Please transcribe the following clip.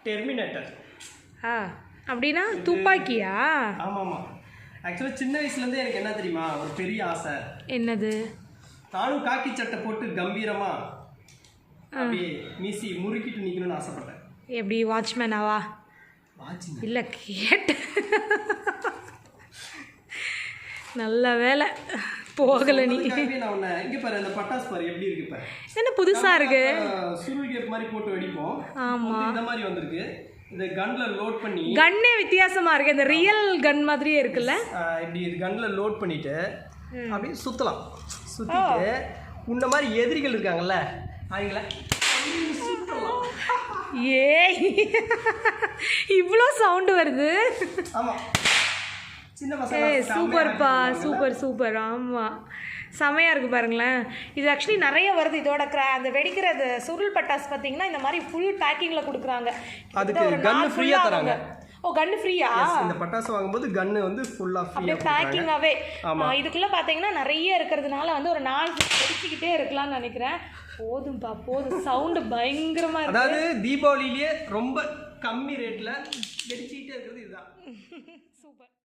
Terminator. அப்படின்னா துப்பாக்கியா? ஆமாம். ஆக்சுவலாக சின்ன வயசுலேருந்தே எனக்கு என்ன தெரியுமா ஒரு பெரிய ஆசை. என்னது? நானும் காக்கி சட்டை போட்டு கம்பீரமா அப்படியே மீசி முறுக்கிட்டு நிற்கணும்னு ஆசைப்பட்டேன். எப்படி வாட்ச்மேனாவா? இல்லை கேட்ட. நல்ல வேலை போகல நீ. இங்க பாரு அந்த பட்டாசு பாரு எப்படி இருக்கு பாரு. என்ன புதுசா இருக்கு. சுருள் கேப் மாதிரி போட்டு வெடிப்போம். ஆமா இந்த மாதிரி வந்திருக்கு. இந்த கன்ல லோட் பண்ணி கன்னே வித்தியாசமா இருக்கு. இந்த ரியல் கன் மாதிரியே இருக்குல்ல. இப்படி இது கன்ல லோட் பண்ணிட்டு அப்படியே சுத்தலாம். சுத்திட்டு உன்ன மாதிரி எதிரிகள் இருக்காங்கல்ல அவங்கள சுத்தலாம். ஏய் இவ்வளோ சவுண்டு வருது. ஆமா சூப்பர்ப்பா சூப்பர் சூப்பர். ஆமாம் செமையாக இருக்குது பாருங்களேன். இது ஆக்சுவலி நிறைய வருது. இதோட அந்த வெடிக்கிற அந்த சுருள் பட்டாசு பார்த்தீங்கன்னா இந்த மாதிரி ஃபுல் பேக்கிங்கில் கொடுக்குறாங்க. அதுக்கு கன்னு ஃப்ரீயாக தராங்க. ஓ கன்னு ஃப்ரீயா? இந்த பட்டாசு வாங்கும்போது கன்னு வந்து ஃபுல்லாக ஃப்ரீயாக பேக்கிங்காகவே. இதுக்குள்ளே பார்த்தீங்கன்னா நிறைய இருக்கிறதுனால வந்து ஒரு 4 வெடிச்சிக்கிட்டே இருக்கலாம்னு நினைக்கிறேன். போதும்பா போதும். சவுண்டு பயங்கரமாக இருக்குது. அதாவது தீபாவளியிலேயே ரொம்ப கம்மி ரேட்டில் வெடிச்சிக்கிட்டே இருக்கிறது இதுதான்.